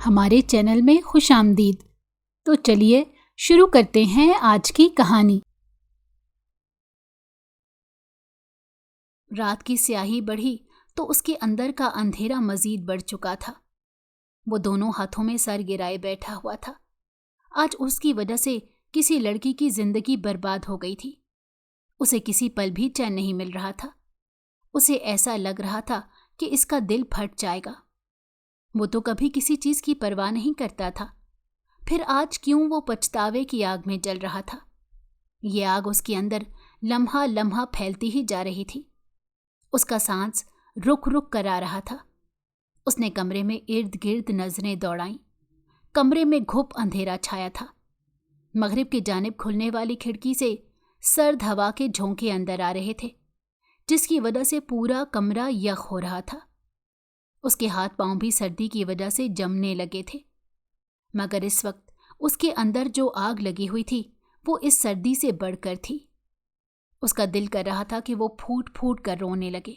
ہمارے چینل میں خوش آمدید۔ تو چلیے شروع کرتے ہیں آج کی کہانی۔ رات کی سیاہی بڑھی تو اس کے اندر کا اندھیرا مزید بڑھ چکا تھا۔ وہ دونوں ہاتھوں میں سر گرائے بیٹھا ہوا تھا۔ آج اس کی وجہ سے کسی لڑکی کی زندگی برباد ہو گئی تھی۔ اسے کسی پل بھی چین نہیں مل رہا تھا۔ اسے ایسا لگ رہا تھا کہ اس کا دل پھٹ جائے گا۔ وہ تو کبھی کسی چیز کی پرواہ نہیں کرتا تھا، پھر آج کیوں وہ پچھتاوے کی آگ میں جل رہا تھا؟ یہ آگ اس کے اندر لمحہ لمحہ پھیلتی ہی جا رہی تھی۔ اس کا سانس رک رک کر آ رہا تھا۔ اس نے کمرے میں ارد گرد نظریں دوڑائیں۔ کمرے میں گھپ اندھیرا چھایا تھا۔ مغرب کی جانب کھلنے والی کھڑکی سے سرد ہوا کے جھونکے اندر آ رہے تھے، جس کی وجہ سے پورا کمرہ یخ ہو رہا تھا۔ اس کے ہاتھ پاؤں بھی سردی کی وجہ سے جمنے لگے تھے، مگر اس وقت اس کے اندر جو آگ لگی ہوئی تھی وہ اس سردی سے بڑھ کر تھی۔ اس کا دل کر رہا تھا کہ وہ پھوٹ پھوٹ کر رونے لگے،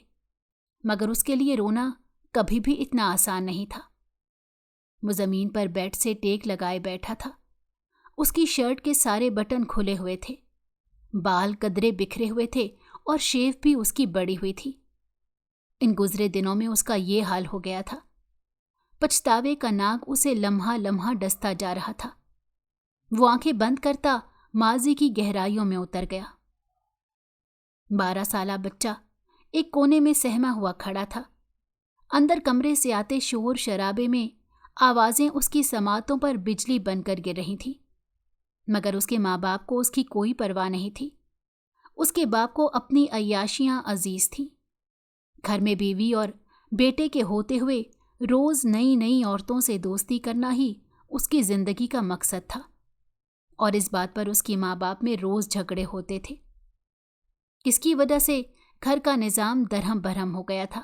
مگر اس کے لیے رونا کبھی بھی اتنا آسان نہیں تھا۔ وہ زمین پر بیڈ سے ٹیک لگائے بیٹھا تھا۔ اس کی شرٹ کے سارے بٹن کھلے ہوئے تھے، بال قدرے بکھرے ہوئے تھے اور شیو بھی اس کی بڑی ہوئی تھی۔ ان گزرے دنوں میں اس کا یہ حال ہو گیا تھا۔ پچھتاوے کا ناگ اسے لمحہ لمحہ ڈستا جا رہا تھا۔ وہ آنکھیں بند کرتا ماضی کی گہرائیوں میں اتر گیا۔ 12 سالہ بچہ ایک کونے میں سہما ہوا کھڑا تھا۔ اندر کمرے سے آتے شور شرابے میں آوازیں اس کی سماعتوں پر بجلی بن کر گر رہی تھیں، مگر اس کے ماں باپ کو اس کی کوئی پرواہ نہیں تھی۔ اس کے باپ کو اپنی عیاشیاں عزیز تھیں۔ گھر میں بیوی اور بیٹے کے ہوتے ہوئے روز نئی نئی عورتوں سے دوستی کرنا ہی اس کی زندگی کا مقصد تھا، اور اس بات پر اس کی ماں باپ میں روز جھگڑے ہوتے تھے۔ کس کی وجہ سے گھر کا نظام درہم برہم ہو گیا تھا۔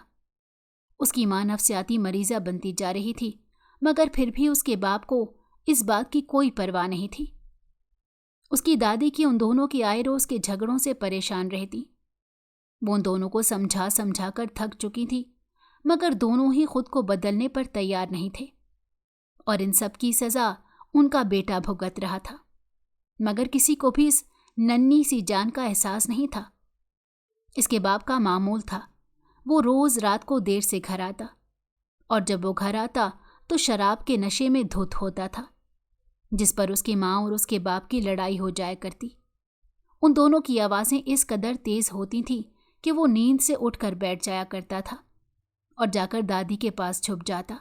اس کی ماں نفسیاتی مریضہ بنتی جا رہی تھی، مگر پھر بھی اس کے باپ کو اس بات کی کوئی پرواہ نہیں تھی۔ اس کی دادی کی ان دونوں کی آئے روز کے جھگڑوں سے پریشان رہتی۔ وہ ان دونوں کو سمجھا سمجھا کر تھک چکی تھی، مگر دونوں ہی خود کو بدلنے پر تیار نہیں تھے، اور ان سب کی سزا ان کا بیٹا بھگت رہا تھا، مگر کسی کو بھی اس ننھی سی جان کا احساس نہیں تھا۔ اس کے باپ کا معمول تھا، وہ روز رات کو دیر سے گھر آتا، اور جب وہ گھر آتا تو شراب کے نشے میں دھت ہوتا تھا، جس پر اس کی ماں اور اس کے باپ کی لڑائی ہو جایا کرتی۔ ان دونوں کی آوازیں اس قدر تیز ہوتی تھیں کہ وہ نیند سے اٹھ کر بیٹھ جایا کرتا تھا اور جا کر دادی کے پاس چھپ جاتا۔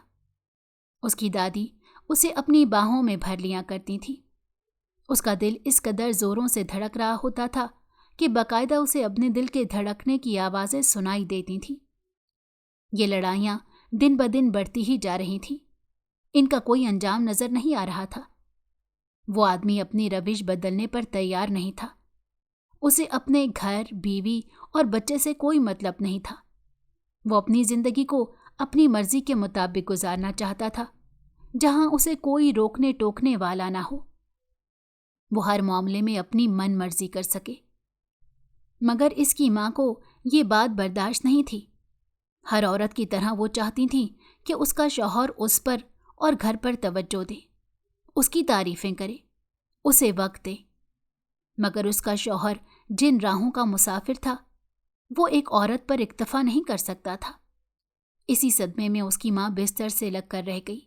اس کی دادی اسے اپنی باہوں میں بھر لیا کرتی تھی۔ اس کا دل اس قدر زوروں سے دھڑک رہا ہوتا تھا کہ باقاعدہ اسے اپنے دل کے دھڑکنے کی آوازیں سنائی دیتی تھیں۔ یہ لڑائیاں دن بدن بڑھتی ہی جا رہی تھیں۔ ان کا کوئی انجام نظر نہیں آ رہا تھا۔ وہ آدمی اپنی روش بدلنے پر تیار نہیں تھا۔ اسے اپنے گھر، بیوی اور بچے سے کوئی مطلب نہیں تھا۔ وہ اپنی زندگی کو اپنی مرضی کے مطابق گزارنا چاہتا تھا، جہاں اسے کوئی روکنے ٹوکنے والا نہ ہو۔ وہ ہر معاملے میں اپنی من مرضی کر سکے، مگر اس کی ماں کو یہ بات برداشت نہیں تھی۔ ہر عورت کی طرح وہ چاہتی تھی کہ اس کا شوہر اس پر اور گھر پر توجہ دے، اس کی تعریفیں کرے، اسے وقت دے، مگر اس کا شوہر جن راہوں کا مسافر تھا وہ ایک عورت پر اکتفا نہیں کر سکتا تھا۔ اسی صدمے میں اس کی ماں بستر سے لگ کر رہ گئی۔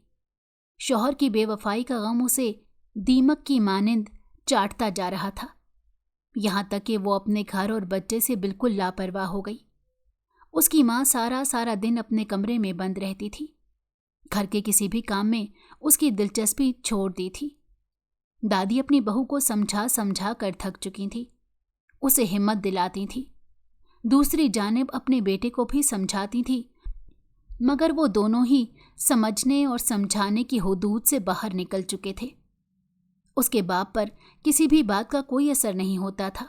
شوہر کی بے وفائی کا غم اسے دیمک کی مانند چاٹتا جا رہا تھا، یہاں تک کہ وہ اپنے گھر اور بچے سے بالکل لاپرواہ ہو گئی۔ اس کی ماں سارا دن اپنے کمرے میں بند رہتی تھی، گھر کے کسی بھی کام میں اس کی دلچسپی چھوڑ دی تھی۔ دادی اپنی بہو کو سمجھا سمجھا کر تھک چکی تھی، اسے ہمت دلاتی تھی۔ دوسری جانب اپنے بیٹے کو بھی سمجھاتی تھی، مگر وہ دونوں ہی سمجھنے اور سمجھانے کی حدود سے باہر نکل چکے تھے۔ اس کے باپ پر کسی بھی بات کا کوئی اثر نہیں ہوتا تھا۔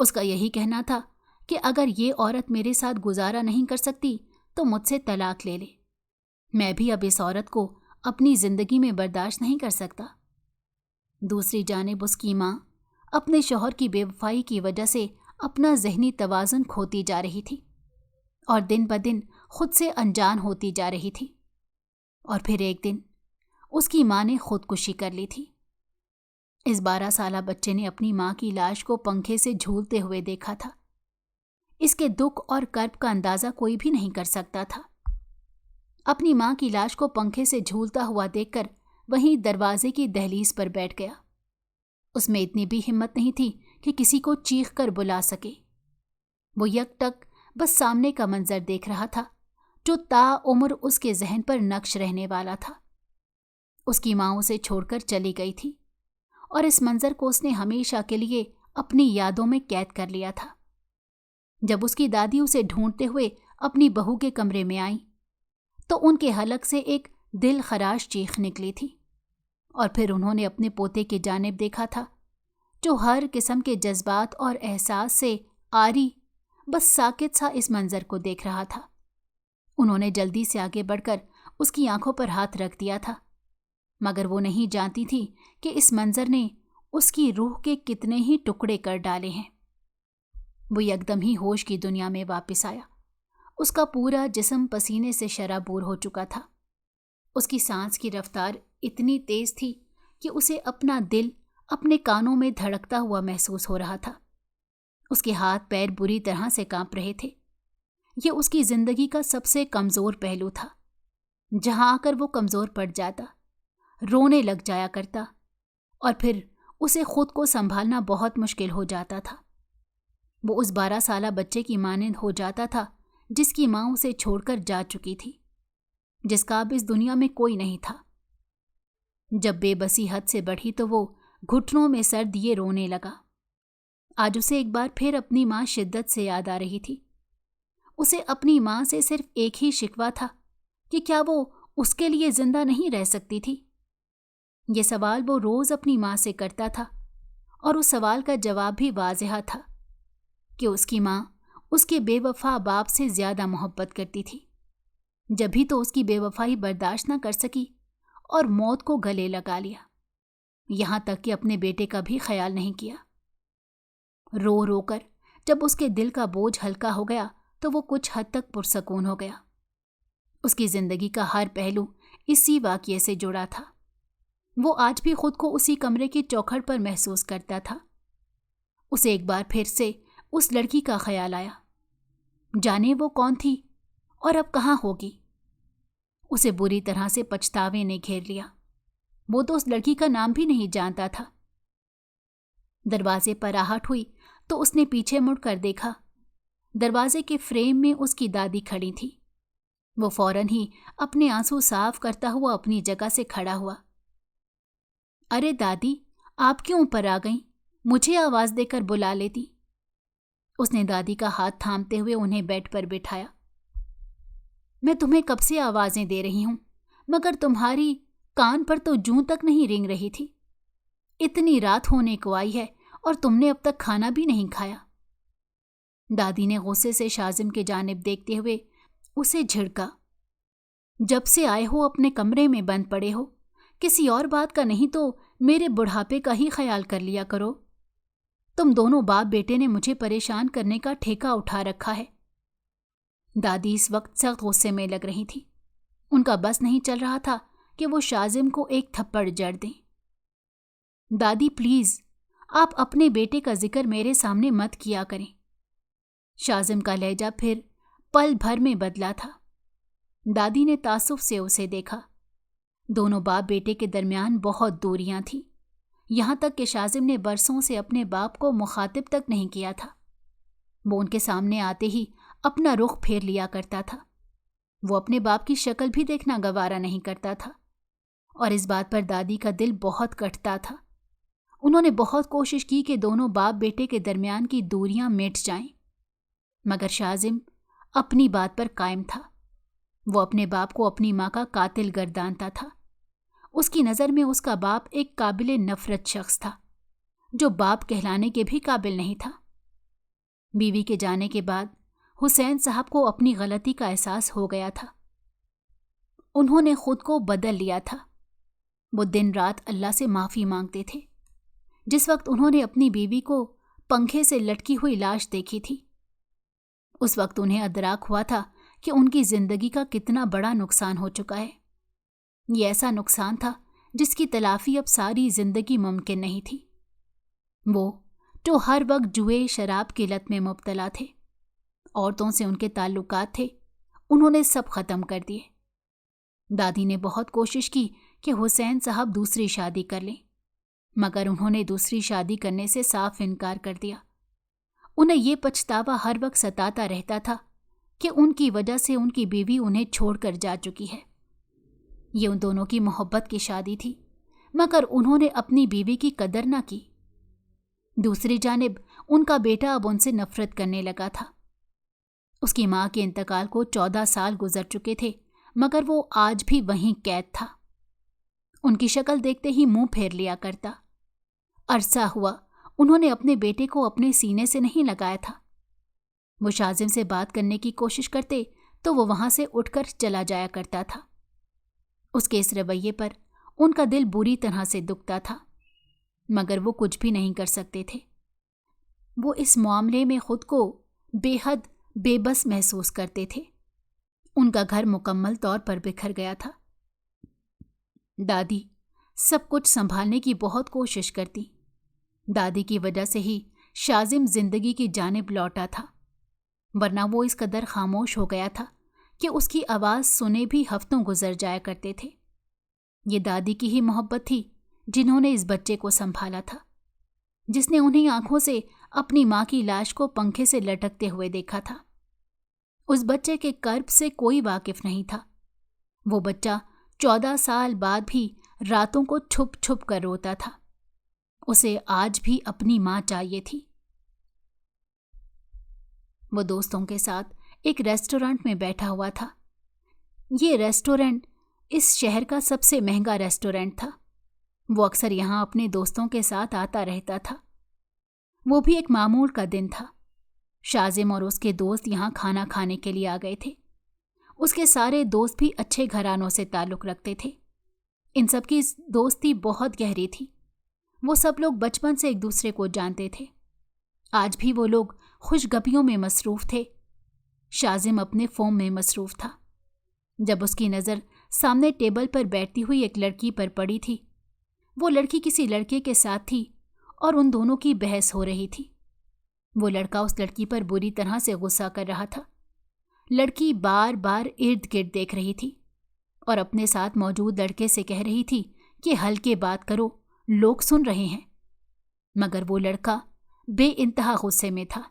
اس کا یہی کہنا تھا کہ اگر یہ عورت میرے ساتھ گزارا نہیں کر سکتی تو مجھ سے طلاق لے لے۔ میں بھی اب اس عورت کو اپنی زندگی میں برداشت نہیں کر سکتا۔ دوسری جانب اس کی ماں اپنے شوہر کی بے وفائی کی وجہ سے اپنا ذہنی توازن کھوتی جا رہی تھی اور دن بدن خود سے انجان ہوتی جا رہی تھی۔ اور پھر ایک دن اس کی ماں نے خودکشی کر لی تھی۔ اس 12 سالہ بچے نے اپنی ماں کی لاش کو پنکھے سے جھولتے ہوئے دیکھا تھا۔ اس کے دکھ اور کرب کا اندازہ کوئی بھی نہیں کر سکتا تھا۔ اپنی ماں کی لاش کو پنکھے سے جھولتا ہوا دیکھ کر وہیں دروازے کی دہلیز پر بیٹھ گیا۔ اس میں اتنی بھی ہمت نہیں تھی کہ کسی کو چیخ کر بلا سکے۔ وہ یک ٹک بس سامنے کا منظر دیکھ رہا تھا جو تاعمر اس کے ذہن پر نقش رہنے والا تھا۔ اس کی ماں اسے چھوڑ کر چلی گئی تھی اور اس منظر کو اس نے ہمیشہ کے لیے اپنی یادوں میں قید کر لیا تھا۔ جب اس کی دادی اسے ڈھونڈتے ہوئے اپنی بہو کے کمرے میں آئیں تو ان کے حلق سے ایک دل خراش چیخ نکلی تھی، اور پھر انہوں نے اپنے پوتے کی جانب دیکھا تھا جو ہر قسم کے جذبات اور احساس سے عاری بس ساکت سا اس منظر کو دیکھ رہا تھا۔ انہوں نے جلدی سے آگے بڑھ کر اس کی آنکھوں پر ہاتھ رکھ دیا تھا، مگر وہ نہیں جانتی تھی کہ اس منظر نے اس کی روح کے کتنے ہی ٹکڑے کر ڈالے ہیں۔ وہ یکدم ہی ہوش کی دنیا میں واپس آیا۔ اس کا پورا جسم پسینے سے شرابور ہو چکا تھا۔ اس کی سانس کی رفتار اتنی تیز تھی کہ اسے اپنا دل اپنے کانوں میں دھڑکتا ہوا محسوس ہو رہا تھا۔ اس کے ہاتھ پیر بری طرح سے کانپ رہے تھے۔ یہ اس کی زندگی کا سب سے کمزور پہلو تھا۔ جہاں آ کر وہ کمزور پڑ جاتا، رونے لگ جایا کرتا، اور پھر اسے خود کو سنبھالنا بہت مشکل ہو جاتا تھا۔ وہ اس 12 سالہ بچے کی مانند ہو جاتا تھا جس کی ماں اسے چھوڑ کر جا چکی تھی، جس کا اب اس دنیا میں کوئی نہیں تھا۔ جب بے بسی حد سے بڑھی تو وہ گھٹنوں میں سر دیے رونے لگا۔ آج اسے ایک بار پھر اپنی ماں شدت سے یاد آ رہی تھی۔ اسے اپنی ماں سے صرف ایک ہی شکوہ تھا کہ کیا وہ اس کے لیے زندہ نہیں رہ سکتی تھی۔ یہ سوال وہ روز اپنی ماں سے کرتا تھا، اور اس سوال کا جواب بھی واضح تھا کہ اس کی ماں اس کے بے وفا باپ سے زیادہ محبت کرتی تھی۔ جبھی تو اس کی بے وفائی برداشت نہ کر سکی اور موت کو گلے لگا لیا، یہاں تک کہ اپنے بیٹے کا بھی خیال نہیں کیا۔ رو رو کر جب اس کے دل کا بوجھ ہلکا ہو گیا تو وہ کچھ حد تک پرسکون ہو گیا۔ اس کی زندگی کا ہر پہلو اسی واقعے سے جڑا تھا۔ وہ آج بھی خود کو اسی کمرے کی چوکھٹ پر محسوس کرتا تھا۔ اسے ایک بار پھر سے اس لڑکی کا خیال آیا۔ جانے وہ کون تھی اور اب کہاں ہوگی؟ اسے بری طرح سے پچھتاوے نے گھیر لیا۔ وہ تو اس لڑکی کا نام بھی نہیں جانتا تھا۔ دروازے پر آہٹ ہوئی تو اس نے پیچھے مڑ کر دیکھا۔ دروازے کے فریم میں اس کی دادی کھڑی تھی۔ وہ فوراً ہی اپنے آنسو صاف کرتا ہوا اپنی جگہ سے کھڑا ہوا۔ ارے دادی، آپ کیوں اوپر آ گئیں؟ مجھے آواز دے کر بلا لیتی۔ اس نے دادی کا ہاتھ تھامتے ہوئے انہیں بیڈ پر بٹھایا۔ میں تمہیں کب سے آوازیں دے رہی ہوں، مگر تمہاری کان پر تو جوں تک نہیں رینگ رہی تھی۔ اتنی رات ہونے کو آئی ہے اور تم نے اب تک کھانا بھی نہیں کھایا۔ دادی نے غصے سے شازم کی جانب دیکھتے ہوئے اسے جھڑکا۔ جب سے آئے ہو اپنے کمرے میں بند پڑے ہو، کسی اور بات کا نہیں تو میرے بڑھاپے کا ہی خیال کر لیا کرو۔ تم دونوں باپ بیٹے نے مجھے پریشان کرنے کا ٹھیکہ اٹھا رکھا ہے۔ دادی اس وقت سخت غصے میں لگ رہی تھی۔ ان کا بس نہیں چل رہا تھا کہ وہ شازم کو ایک تھپڑ جڑ دیں۔ دادی پلیز، آپ اپنے بیٹے کا ذکر میرے سامنے مت کیا کریں۔ شازم کا لہجہ پھر پل بھر میں بدلا تھا۔ دادی نے تعصب سے اسے دیکھا۔ دونوں باپ بیٹے کے درمیان بہت دوریاں تھیں، یہاں تک کہ شازم نے برسوں سے اپنے باپ کو مخاطب تک نہیں کیا تھا۔ وہ ان کے سامنے آتے ہی اپنا رخ پھیر لیا کرتا تھا۔ وہ اپنے باپ کی شکل بھی دیکھنا گوارا نہیں کرتا تھا، اور اس بات پر دادی کا دل بہت کٹتا تھا۔ انہوں نے بہت کوشش کی کہ دونوں باپ بیٹے کے درمیان کی دوریاں مٹ جائیں، مگر شازم اپنی بات پر قائم تھا۔ وہ اپنے باپ کو اپنی ماں کا قاتل گردانتا تھا۔ اس کی نظر میں اس کا باپ ایک قابل نفرت شخص تھا جو باپ کہلانے کے بھی قابل نہیں تھا۔ بیوی کے جانے کے بعد حسین صاحب کو اپنی غلطی کا احساس ہو گیا تھا۔ انہوں نے خود کو بدل لیا تھا۔ وہ دن رات اللہ سے معافی مانگتے تھے۔ جس وقت انہوں نے اپنی بیوی کو پنکھے سے لٹکی ہوئی لاش دیکھی تھی، اس وقت انہیں ادراک ہوا تھا کہ ان کی زندگی کا کتنا بڑا نقصان ہو چکا ہے۔ یہ ایسا نقصان تھا जिसकी तलाफी अब सारी जिंदगी मुमकिन नहीं थी। वो जो हर वक्त जुए शराब की लत में मुब्तला थे, औरतों से उनके ताल्लुकात थे, उन्होंने सब खत्म कर दिए। दादी ने बहुत कोशिश की कि हुसैन साहब दूसरी शादी कर लें, मगर उन्होंने दूसरी शादी करने से साफ इनकार कर दिया। उन्हें ये पछतावा हर वक्त सताता रहता था कि उनकी वजह से उनकी बीवी उन्हें छोड़कर जा चुकी है। ये उन दोनों की मोहब्बत की शादी थी, मगर उन्होंने अपनी बीवी की कदर न की। दूसरी जानिब उनका बेटा अब उनसे नफरत करने लगा था। उसकी मां के इंतकाल को 14 साल गुजर चुके थे, मगर वो आज भी वहीं कैद था। उनकी शक्ल देखते ही मुंह फेर लिया करता। अरसा हुआ उन्होंने अपने बेटे को अपने सीने से नहीं लगाया था। वो शाजिम से बात करने की कोशिश करते तो वो वहां से उठकर चला जाया करता था। उसके इस रवैये पर उनका दिल बुरी तरह से दुखता था, मगर वो कुछ भी नहीं कर सकते थे। वो इस मामले में खुद को बेहद बेबस महसूस करते थे। उनका घर मुकम्मल तौर पर बिखर गया था। दादी सब कुछ संभालने की बहुत कोशिश करती। दादी की वजह से ही शाजिम जिंदगी की जानिब लौटा था, वरना वो इस कदर खामोश हो गया था कि उसकी आवाज़ सुने भी हफ्तों गुजर जाया करते थे। ये दादी की ही मोहब्बत थी जिन्होंने इस बच्चे को संभाला था, जिसने उन्हीं आंखों से अपनी माँ की लाश को पंखे से लटकते हुए देखा था। उस बच्चे के कर्ब से कोई वाकिफ नहीं था। वो बच्चा 14 साल बाद भी रातों को छुप छुप कर रोता था। उसे आज भी अपनी माँ चाहिए थी। वो दोस्तों के साथ एक रेस्टोरेंट में बैठा हुआ था। ये रेस्टोरेंट इस शहर का सबसे महंगा रेस्टोरेंट था। वो अक्सर यहाँ अपने दोस्तों के साथ आता रहता था। वो भी एक मामूल का दिन था। शाजिम और उसके दोस्त यहाँ खाना खाने के लिए आ गए थे। उसके सारे दोस्त भी अच्छे घरानों से ताल्लुक़ रखते थे। इन सब की दोस्ती बहुत गहरी थी। वो सब लोग बचपन से एक दूसरे को जानते थे। आज भी वो लोग खुशगपियों में मसरूफ़ थे। शाजिम अपने फ़ोन में मसरूफ़ था। जब उसकी नज़र सामने टेबल पर बैठती हुई एक लड़की पर पड़ी थी। वो लड़की किसी लड़के के साथ थी और उन दोनों की बहस हो रही थी। वो लड़का उस लड़की पर बुरी तरह से गुस्सा कर रहा था। लड़की बार बार इर्द गिर्द देख रही थी और अपने साथ मौजूद लड़के से कह रही थी कि हल्के बात करो, लोग सुन रहे हैं। मगर वो लड़का बेइंतहा गुस्से में था।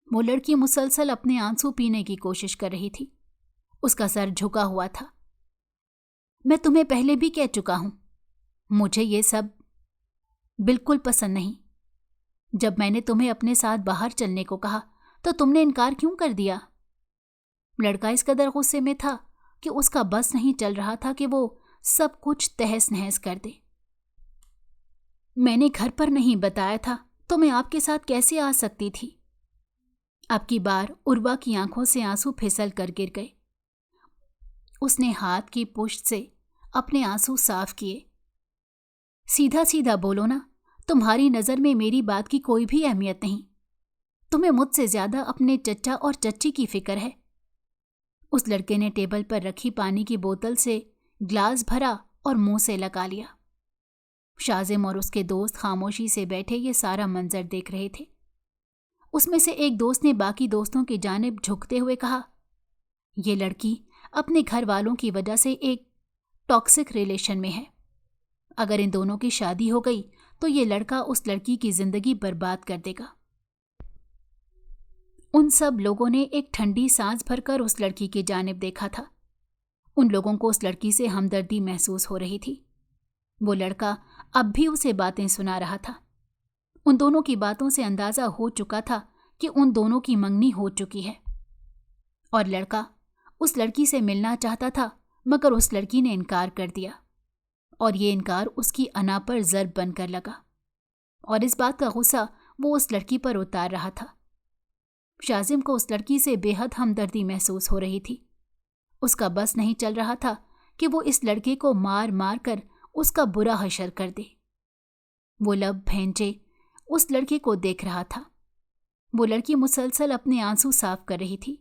वो लड़की मुसलसल अपने आंसू पीने की कोशिश कर रही थी। उसका सर झुका हुआ था। मैं तुम्हें पहले भी कह चुका हूं, मुझे ये सब बिल्कुल पसंद नहीं। जब मैंने तुम्हें अपने साथ बाहर चलने को कहा तो तुमने इनकार क्यों कर दिया? लड़का इस कदर गुस्से में था कि उसका बस नहीं चल रहा था कि वो सब कुछ तहस नहस कर दे। मैंने घर पर नहीं बताया था तो मैं आपके साथ कैसे आ सकती थी? अब की बार उर्वा की आंखों से आंसू फिसल कर गिर गए। उसने हाथ की पुष्ट से अपने आंसू साफ किए। सीधा सीधा बोलो ना, तुम्हारी नज़र में मेरी बात की कोई भी अहमियत नहीं। तुम्हें मुझसे ज्यादा अपने चचा और चच्ची की फिक्र है। उस लड़के ने टेबल पर रखी पानी की बोतल से ग्लास भरा और मुंह से लगा लिया। शाजिम और उसके दोस्त खामोशी से बैठे ये सारा मंजर देख रहे थे। उसमें से एक दोस्त ने बाकी दोस्तों की जानिब झुकते हुए कहा, ये लड़की अपने घर वालों की वजह से एक टॉक्सिक रिलेशन में है। अगर इन दोनों की शादी हो गई तो ये लड़का उस लड़की की जिंदगी बर्बाद कर देगा। उन सब लोगों ने एक ठंडी सांस भरकर उस लड़की की जानिब देखा था। उन लोगों को उस लड़की से हमदर्दी महसूस हो रही थी। वो लड़का अब भी उसे बातें सुना रहा था। उन दोनों की बातों से अंदाजा हो चुका था कि उन दोनों की मंगनी हो चुकी है। और लड़का उस लड़की से मिलना चाहता था, मगर उस लड़की ने इनकार कर दिया। और ये इनकार उसकी अना पर ज़र्ब बनकर लगा और इस बात का गुस्सा वो उस लड़की पर उतार रहा था। शाजिम को उस लड़की से बेहद हमदर्दी महसूस हो रही थी। उसका बस नहीं चल रहा था कि वो इस लड़के को मार मार कर उसका बुरा हशर कर दे। वो लब भैंचे उस लड़के को देख रहा था। वो लड़की मुसलसल अपने आंसू साफ कर रही थी।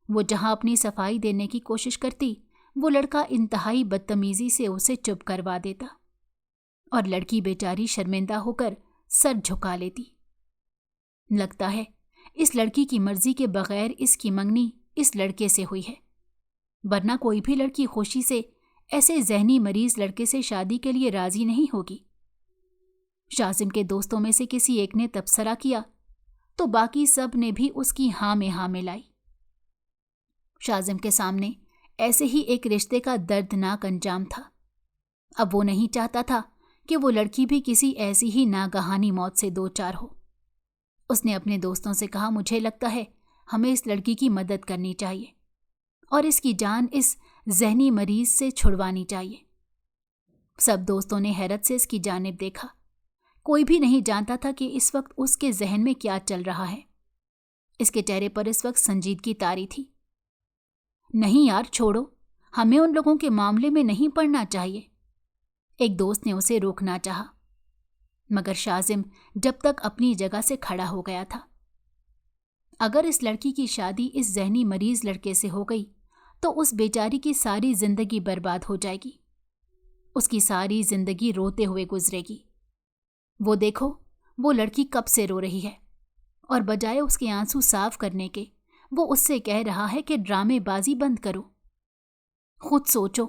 वो जहां अपनी सफाई देने की कोशिश करती वो लड़का इंतहाई बदतमीजी से उसे चुप करवा देता और लड़की बेचारी शर्मिंदा होकर सर झुका लेती। लगता है इस लड़की की मर्जी के बगैर इसकी मंगनी इस लड़के से हुई है, वरना कोई भी लड़की खुशी से ऐसे जहनी मरीज लड़के से शादी के लिए राजी नहीं होगी। शाजिम के दोस्तों में से किसी एक ने तबसरा किया तो बाकी सब ने भी उसकी हाँ में हाँ मिलाई। शाजिम के सामने ऐसे ही एक रिश्ते का दर्दनाक अंजाम था। अब वो नहीं चाहता था कि वो लड़की भी किसी ऐसी ही नागहानी मौत से दो चार हो। उसने अपने दोस्तों से कहा, मुझे लगता है हमें इस लड़की की मदद करनी चाहिए और इसकी जान इस जहनी मरीज से छुड़वानी चाहिए। सब दोस्तों ने हैरत से इसकी जानिब देखा। कोई भी नहीं जानता था कि इस वक्त उसके जहन में क्या चल रहा है। इसके चेहरे पर इस वक्त संजीदगी तारी थी। नहीं यार, छोड़ो, हमें उन लोगों के मामले में नहीं पड़ना चाहिए। एक दोस्त ने उसे रोकना चाहा, मगर शाजिम जब तक अपनी जगह से खड़ा हो गया था। अगर इस लड़की की शादी इस जहनी मरीज लड़के से हो गई तो उस बेचारी की सारी जिंदगी बर्बाद हो जाएगी। उसकी सारी जिंदगी रोते हुए गुजरेगी। वो देखो, वो लड़की कब से रो रही है और बजाय उसके आंसू साफ करने के वो उससे कह रहा है कि ड्रामेबाजी बंद करो। खुद सोचो,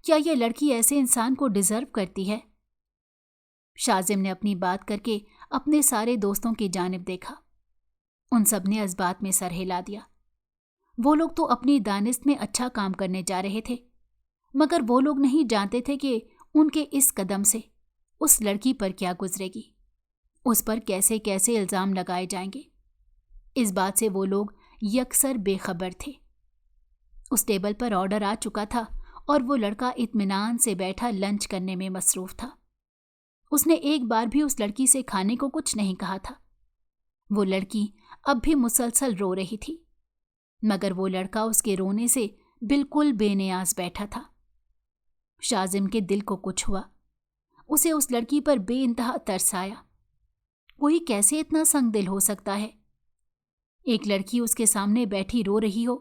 क्या यह लड़की ऐसे इंसान को डिजर्व करती है? शाजिम ने अपनी बात करके अपने सारे दोस्तों की जानिब देखा। उन सब ने इस बात में सर हिला दिया। वो लोग तो अपनी दानिश में अच्छा काम करने जा रहे थे, मगर वो लोग नहीं जानते थे कि उनके इस कदम से उस लड़की पर क्या गुजरेगी, उस पर कैसे कैसे इल्ज़ाम लगाए जाएंगे। इस बात से वो लोग यकसर बेखबर थे। उस टेबल पर ऑर्डर आ चुका था और वो लड़का इत्मीनान से बैठा लंच करने में मसरूफ था। उसने एक बार भी उस लड़की से खाने को कुछ नहीं कहा था। वो लड़की अब भी मुसलसल रो रही थी, मगर वो लड़का उसके रोने से बिल्कुल बेनियाज बैठा था। शाजिम के दिल को कुछ हुआ। उसे उस लड़की पर बेइंतहा तरस आया। कोई कैसे इतना संगदिल हो सकता है? एक लड़की उसके सामने बैठी रो रही हो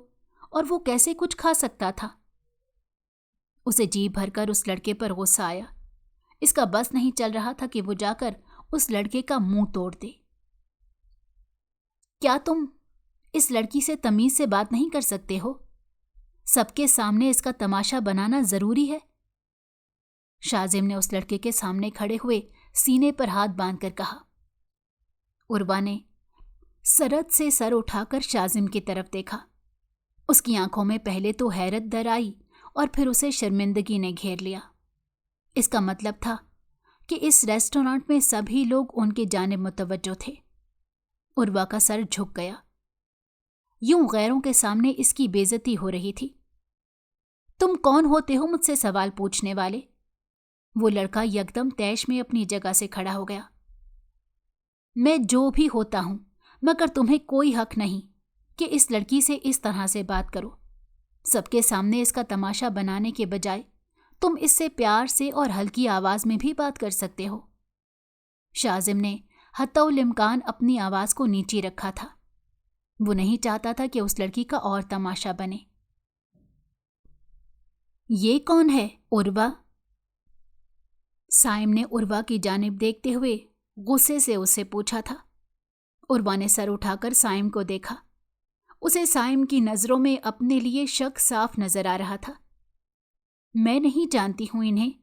और वो कैसे कुछ खा सकता था? उसे जी भरकर उस लड़के पर गुस्सा आया। इसका बस नहीं चल रहा था कि वो जाकर उस लड़के का मुंह तोड़ दे। क्या तुम इस लड़की से तमीज से बात नहीं कर सकते हो? सबके सामने इसका तमाशा बनाना जरूरी है? शाजिम ने उस लड़के के सामने खड़े हुए सीने पर हाथ बांधकर कहा। उर्वा ने सरद से सर उठाकर शाजिम की तरफ देखा। उसकी आंखों में पहले तो हैरत दर आई और फिर उसे शर्मिंदगी ने घेर लिया। इसका मतलब था कि इस रेस्टोरेंट में सभी लोग उनके जानिब मुतवज्जो थे। उर्वा का सर झुक गया। यूं गैरों के सामने इसकी बेइज्जती हो रही थी। तुम कौन होते हो मुझसे सवाल पूछने वाले? वो लड़का यकदम तैश में अपनी जगह से खड़ा हो गया। मैं जो भी होता हूं, मगर तुम्हें कोई हक नहीं कि इस लड़की से इस तरह से बात करो। सबके सामने इसका तमाशा बनाने के बजाय तुम इससे प्यार से और हल्की आवाज में भी बात कर सकते हो। शाजिम ने हत्तौल इम्कान अपनी आवाज को नीचे रखा था। वो नहीं चाहता था कि उस लड़की का और तमाशा बने। ये कौन है, उर्वा? साइम ने उर्वा की जानिब देखते हुए गुस्से से उससे पूछा था। उर्वा ने सर उठाकर साइम को देखा। उसे साइम की नजरों में अपने लिए शक साफ नजर आ रहा था। मैं नहीं जानती हूं इन्हें,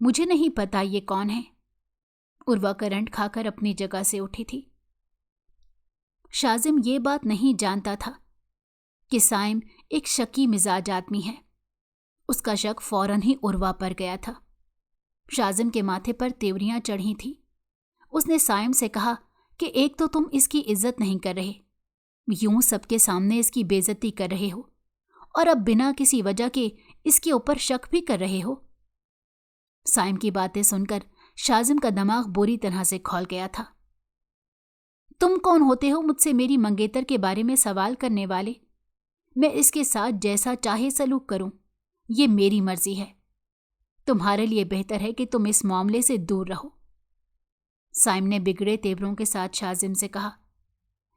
मुझे नहीं पता ये कौन है। उर्वा करंट खाकर अपनी जगह से उठी थी। शाजिम ये बात नहीं जानता था कि साइम एक शकी मिजाज आदमी है। उसका शक फौरन ही उर्वा पर गया था। शाजिम के माथे पर तेवरियां चढ़ी थी। उसने साइम से कहा कि एक तो तुम इसकी इज्जत नहीं कर रहे, यूं सबके सामने इसकी बेइज्जती कर रहे हो, और अब बिना किसी वजह के इसके ऊपर शक भी कर रहे हो। साइम की बातें सुनकर शाजिम का दिमाग बुरी तरह से खौल गया था। तुम कौन होते हो मुझसे मेरी मंगेतर के बारे में सवाल करने वाले? मैं इसके साथ जैसा चाहे सलूक करूं, ये मेरी मर्जी है। तुम्हारे लिए बेहतर है कि तुम इस मामले से दूर रहो। साइम ने बिगड़े तेवरों के साथ शाजिम से कहा।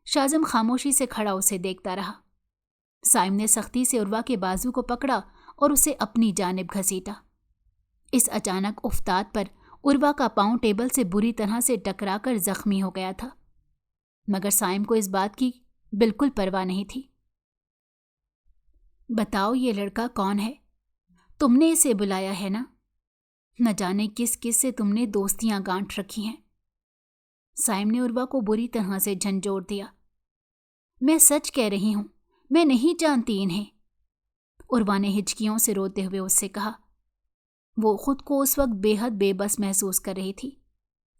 शाजिम खामोशी से खड़ा उसे देखता रहा। साइम ने सख्ती से उर्वा के बाजू को पकड़ा और उसे अपनी जानिब घसीटा। इस अचानक उफ्ताद पर उर्वा का पांव टेबल से बुरी तरह से टकराकर जख्मी हो गया था, मगर साइम को इस बात की बिल्कुल परवाह नहीं थी। बताओ, ये लड़का कौन है? तुमने इसे बुलाया है ना? न जाने किस किस से तुमने दोस्तियां गांठ रखी हैं। साइम ने उर्वा को बुरी तरह से झंझोड़ दिया। मैं सच कह रही हूं, मैं नहीं जानती इन्हें, उर्वा ने हिचकियों से रोते हुए उससे कहा। वो खुद को उस वक्त बेहद बेबस महसूस कर रही थी।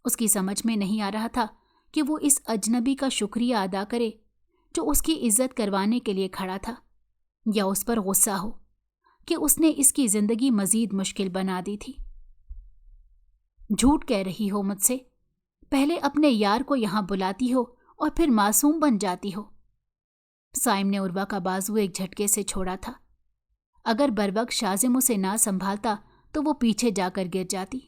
उसकी समझ में नहीं आ रहा था कि वो इस अजनबी का शुक्रिया अदा करे जो उसकी इज्जत करवाने के लिए खड़ा था, या उस पर गुस्सा हो कि उसने इसकी जिंदगी मजीद मुश्किल बना दी थी। झूठ कह रही हो मुझसे। पहले अपने यार को यहां बुलाती हो और फिर मासूम बन जाती हो। साइम ने उर्वा का बाजू एक झटके से छोड़ा था। अगर बरवक्त शाजिम उसे ना संभालता तो वो पीछे जाकर गिर जाती।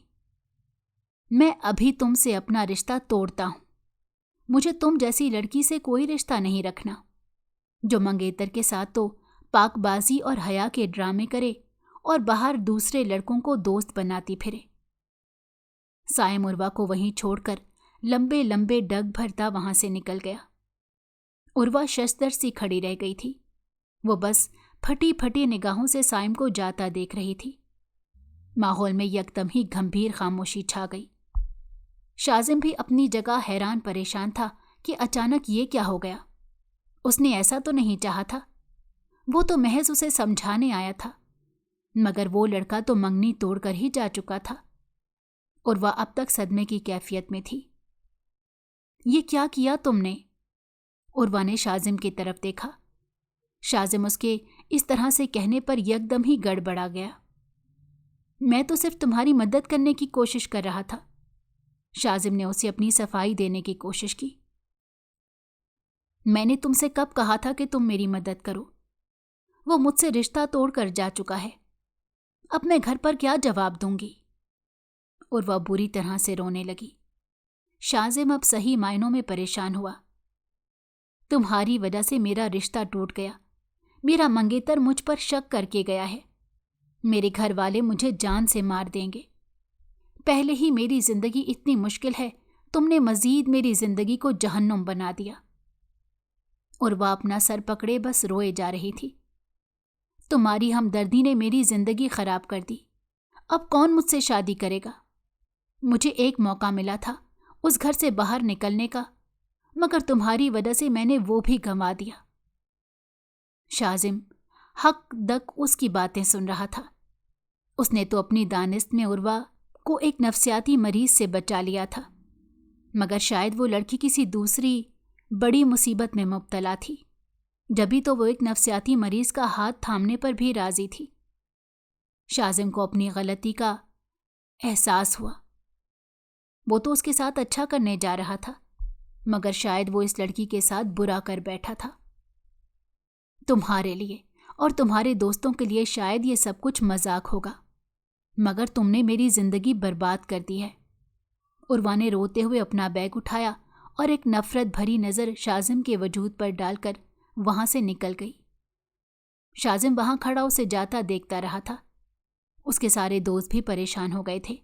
मैं अभी तुमसे अपना रिश्ता तोड़ता हूं। मुझे तुम जैसी लड़की से कोई रिश्ता नहीं रखना, जो मंगेतर के साथ तो पाकबाजी और हया के ड्रामे करे और बाहर दूसरे लड़कों को दोस्त बनाती फिरे। साइम उर्वा को वहीं छोड़कर लंबे लंबे डग भरता वहां से निकल गया। उर्वा शशदर सी खड़ी रह गई थी। वो बस फटी फटी निगाहों से साइम को जाता देख रही थी। माहौल में यकदम ही गंभीर खामोशी छा गई। शाजिम भी अपनी जगह हैरान परेशान था कि अचानक ये क्या हो गया। उसने ऐसा तो नहीं चाहा था। वो तो महज उसे समझाने आया था, मगर वो लड़का तो मंगनी तोड़कर ही जा चुका था और वह अब तक सदमे की कैफियत में थी। ये क्या किया तुमने? उर्वा ने शाजिम की तरफ देखा। शाजिम उसके इस तरह से कहने पर यकदम ही गड़बड़ा गया। मैं तो सिर्फ तुम्हारी मदद करने की कोशिश कर रहा था। शाजिम ने उसे अपनी सफाई देने की कोशिश की। मैंने तुमसे कब कहा था कि तुम मेरी मदद करो? वो मुझसे रिश्ता तोड़कर जा चुका है। अब मैं घर पर क्या जवाब दूंगी? और वह बुरी तरह से रोने लगी। शाजिम अब सही मायनों में परेशान हुआ। तुम्हारी वजह से मेरा रिश्ता टूट गया। मेरा मंगेतर मुझ पर शक करके गया है। मेरे घर वाले मुझे जान से मार देंगे। पहले ही मेरी जिंदगी इतनी मुश्किल है, तुमने मजीद मेरी जिंदगी को जहन्नुम बना दिया। और वह अपना सर पकड़े बस रोए जा रही थी। तुम्हारी हमदर्दी ने मेरी जिंदगी खराब कर दी। अब कौन मुझसे शादी करेगा? मुझे एक मौका मिला था उस घर से बाहर निकलने का, मगर तुम्हारी वजह से मैंने वो भी गंवा दिया। शाजिम हक दक उसकी बातें सुन रहा था। उसने तो अपनी दानिस्त में उर्वा को एक नफ्सियाती मरीज से बचा लिया था, मगर शायद वो लड़की किसी दूसरी बड़ी मुसीबत में मुब्तला थी। जभी तो वो एक नफ्सियाती मरीज का हाथ थामने पर भी राजी थी। शाजिम को अपनी गलती का एहसास हुआ। वो तो उसके साथ अच्छा करने जा रहा था, मगर शायद वो इस लड़की के साथ बुरा कर बैठा था। तुम्हारे लिए और तुम्हारे दोस्तों के लिए शायद ये सब कुछ मजाक होगा, मगर तुमने मेरी जिंदगी बर्बाद कर दी है। उर्वा ने रोते हुए अपना बैग उठाया और एक नफरत भरी नजर शाजिम के वजूद पर डालकर वहां से निकल गई। शाजिम वहां खड़ा उसे जाता देखता रहा था। उसके सारे दोस्त भी परेशान हो गए थे।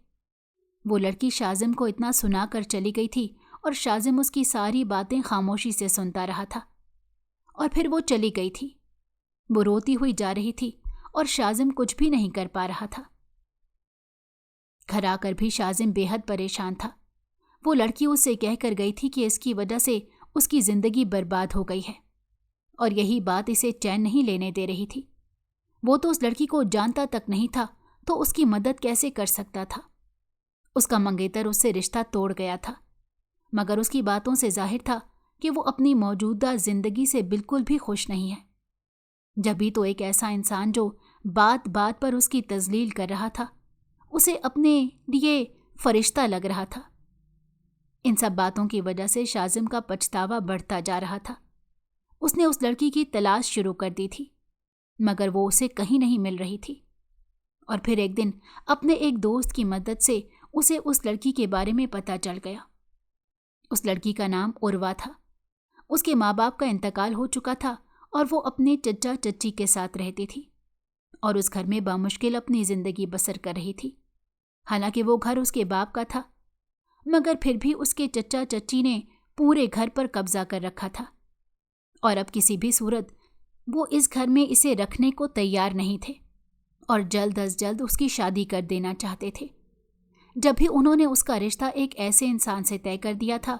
वो लड़की शाजिम को इतना सुना कर चली गई थी और शाजिम उसकी सारी बातें खामोशी से सुनता रहा था। और फिर वो चली गई थी। वो रोती हुई जा रही थी और शाजिम कुछ भी नहीं कर पा रहा था। घर आकर भी शाजिम बेहद परेशान था। वो लड़की उससे कहकर गई थी कि इसकी वजह से उसकी जिंदगी बर्बाद हो गई है, और यही बात इसे चैन नहीं लेने दे रही थी। वो तो उस लड़की को जानता तक नहीं था, तो उसकी मदद कैसे कर सकता था? उसका मंगेतर उससे रिश्ता तोड़ गया था, मगर उसकी बातों से जाहिर था कि वो अपनी मौजूदा जिंदगी से बिल्कुल भी खुश नहीं है। जब भी तो एक ऐसा इंसान जो बात बात पर उसकी तजलील कर रहा था, उसे अपने लिए फरिश्ता लग रहा था। इन सब बातों की वजह से शाजिम का पछतावा बढ़ता जा रहा था। उसने उस लड़की की तलाश शुरू कर दी थी, मगर वो उसे कहीं नहीं मिल रही थी। और फिर एक दिन अपने एक दोस्त की मदद से उसे उस लड़की के बारे में पता चल गया। उस लड़की का नाम उर्वा था। उसके माँ बाप का इंतकाल हो चुका था और वो अपने चचा चच्ची के साथ रहती थी। और उस घर में बामुश्किल अपनी जिंदगी बसर कर रही थी। हालांकि वो घर उसके बाप का था, मगर फिर भी उसके चचा चच्ची ने पूरे घर पर कब्जा कर रखा था और अब किसी भी सूरत वो इस घर में इसे रखने को तैयार नहीं थे और जल्द अज जल्द उसकी शादी कर देना चाहते थे। जब भी उन्होंने उसका रिश्ता एक ऐसे इंसान से तय कर दिया था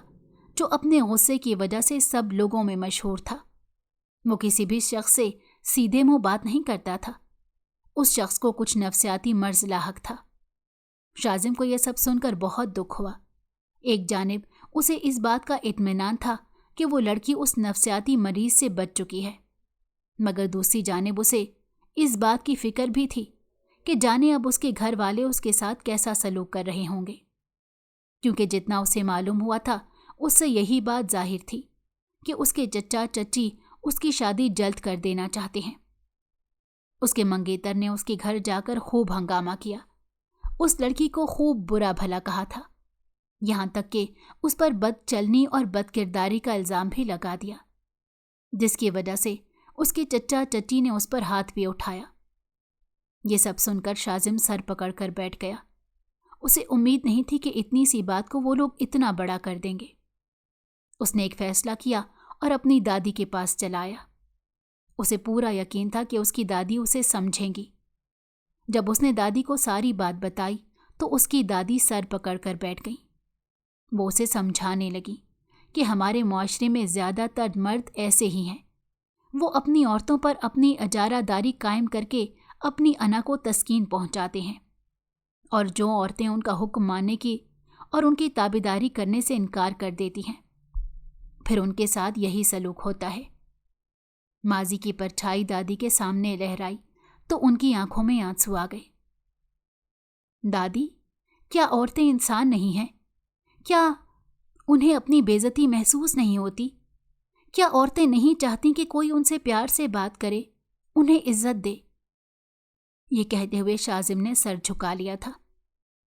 जो अपने गुस्से की वजह से सब लोगों में मशहूर था। वो किसी भी शख्स से सीधे मुंह बात नहीं करता था। उस शख्स को कुछ नफ्सियाती मर्ज लाहक था। शाजिम को यह सब सुनकर बहुत दुख हुआ। एक जानिब उसे इस बात का इत्मीनान था कि वो लड़की उस नफ्सियाती मरीज से बच चुकी है, मगर दूसरी जानिब उसे इस बात की फिक्र भी थी कि जाने अब उसके घर वाले उसके साथ कैसा सलूक कर रहे होंगे, क्योंकि जितना उसे मालूम हुआ था उससे यही बात जाहिर थी कि उसके चचा चच्ची उसकी शादी जल्द कर देना चाहते हैं। उसके मंगेतर ने उसके घर जाकर खूब हंगामा किया, उस लड़की को खूब बुरा भला कहा था, यहाँ तक कि उस पर बदचलनी और बदकिरदारी का इल्ज़ाम भी लगा दिया, जिसकी वजह से उसके चचा चच्ची ने उस पर हाथ भी उठाया। ये सब सुनकर शाजिम सर पकड़ कर बैठ गया। उसे उम्मीद नहीं थी कि इतनी सी बात को वो लोग इतना बड़ा कर देंगे। उसने एक फैसला किया और अपनी दादी के पास चला आया। उसे पूरा यकीन था कि उसकी दादी उसे समझेंगी। जब उसने दादी को सारी बात बताई तो उसकी दादी सर पकड़ कर बैठ गई। वो उसे समझाने लगी कि हमारे मुआशरे में ज़्यादातर मर्द ऐसे ही हैं। वो अपनी औरतों पर अपनी अजारादारी कायम करके अपनी अना को तस्कीन पहुंचाते हैं, और जो औरतें उनका हुक्म मानने की और उनकी ताबेदारी करने से इनकार कर देती हैं, फिर उनके साथ यही सलूक होता है। माजी की परछाई दादी के सामने लहराई तो उनकी आंखों में आंसू आ गए। दादी, क्या औरतें इंसान नहीं हैं? क्या उन्हें अपनी बेइज्जती महसूस नहीं होती? क्या औरतें नहीं चाहती कि कोई उनसे प्यार से बात करे, उन्हें इज्जत दे? ये कहते हुए शाजिम ने सर झुका लिया था।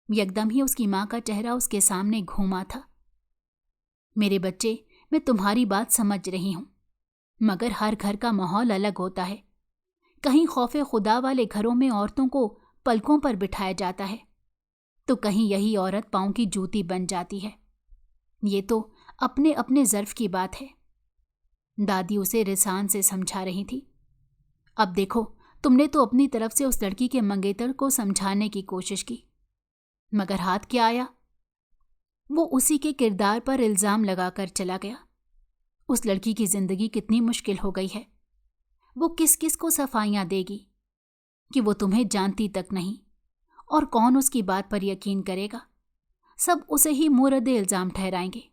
यकदम ही उसकी माँ का चेहरा उसके सामने घूमा था। मेरे बच्चे, मैं तुम्हारी बात समझ रही हूँ, मगर हर घर का माहौल अलग होता है। कहीं खौफे खुदा वाले घरों में औरतों को पलकों पर बिठाया जाता है, तो कहीं यही औरत पाँव की जूती बन जाती है। ये तो अपने अपने ज़र्फ की बात है। दादी उसे रिसान से समझा रही थी। अब देखो, तुमने तो अपनी तरफ से उस लड़की के मंगेतर को समझाने की कोशिश की, मगर हाथ क्या आया? वो उसी के किरदार पर इल्ज़ाम लगाकर चला गया। उस लड़की की जिंदगी कितनी मुश्किल हो गई है। वो किस किस को सफाइयाँ देगी कि वो तुम्हें जानती तक नहीं, और कौन उसकी बात पर यकीन करेगा? सब उसे ही मुरद इल्ज़ाम ठहराएंगे।